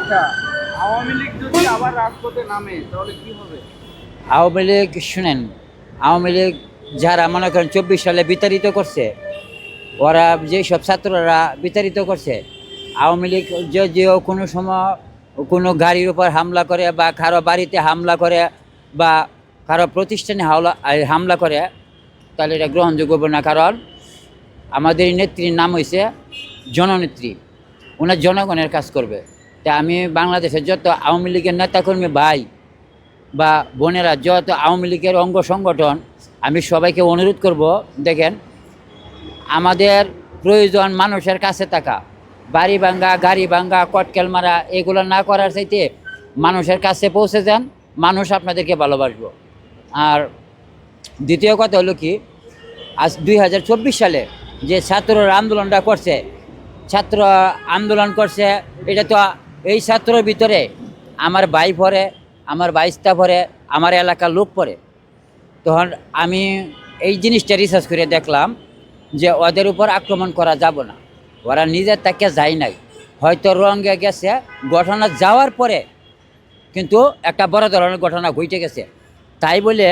আচ্ছা, আওয়ামী লীগ যদি আবার রাজপথে নামে তাহলে কি হবে? আওয়ামী লীগ শুনেন, আওয়ামী লীগ যারা মনে করেন 24 সালে বিতাড়িত করছে, ওরা যেসব ছাত্ররা বিতাড়িত করছে, আওয়ামী লীগ যদিও কোনো সময় কোনো গাড়ির উপর হামলা করে বা কারো বাড়িতে হামলা করে বা কারো প্রতিষ্ঠানে হামলা করে, তাহলে এটা গ্রহণযোগ্য হবে না। কারণ আমাদের নেত্রীর নাম হয়েছে জননেত্রী, ওনার জনগণের কাজ করবে। তা আমি বাংলাদেশের যত আওয়ামী লীগের নেতাকর্মী ভাই বা বোনেরা, যত আওয়ামী লীগের অঙ্গ সংগঠন, আমি সবাইকে অনুরোধ করব, দেখেন আমাদের প্রয়োজন মানুষের কাছে থাকা। বাড়ি ভাঙ্গা, গাড়ি ভাঙ্গা, কটকেল মারা, এগুলো না করার চাইতে মানুষের কাছে পৌঁছে যান, মানুষ আপনাদেরকে ভালোবাসবো। আর দ্বিতীয় কথা হলো কি, আজ 2024 সালে যে ছাত্ররা আন্দোলনটা করছে, ছাত্র আন্দোলন করছে, এটা তো এই ছাত্রের ভিতরে আমার ভাই পড়ে, আমার বাইস্তা পড়ে, আমার এলাকার লোক পড়ে। তখন আমি এই জিনিসটা রিসার্চ করে দেখলাম যে ওদের উপর আক্রমণ করা যাব না, ওরা নিজের তাকে যায় নাই, হয়তো রঙে গেছে, ঘটনা যাওয়ার পরে কিন্তু একটা বড় ধরনের ঘটনা ঘটে গেছে। তাই বলে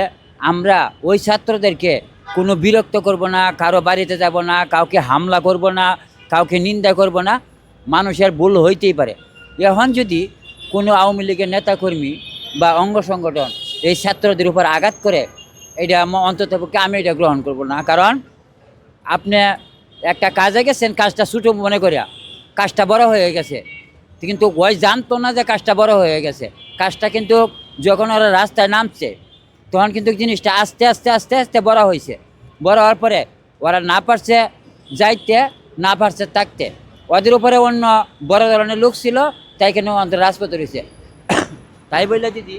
আমরা ওই ছাত্রদেরকে কোনো বিরক্ত করব না, কারো বাড়িতে যাব না, কাউকে হামলা করব না, কাউকে নিন্দা করব না। মানুষের ভুল হইতেই পারে। এখন যদি কোনো আওয়ামী লীগের নেতাকর্মী বা অঙ্গ সংগঠন এই ছাত্রদের উপর আঘাত করে, এটা অন্ততপক্ষে আমি এটা গ্রহণ করব না। কারণ আপনি একটা কাজে গেছেন, কাজটা ছোটো মনে করিয়া কাজটা বড় হয়ে গেছে, কিন্তু ওই জানতো না যে কাজটা বড় হয়ে গেছে। কাজটা কিন্তু যখন ওরা রাস্তায় নামছে, তখন কিন্তু জিনিসটা আস্তে আস্তে আস্তে আস্তে বড় হয়েছে। বড় হওয়ার পরে ওরা না পারছে যাইতে, না পারছে থাকতে, ওদের উপরে অন্য বড় ধরনের লোক ছিল, তাই কেন আমাদের রাজপথ রয়েছে। তাই বললে দিদি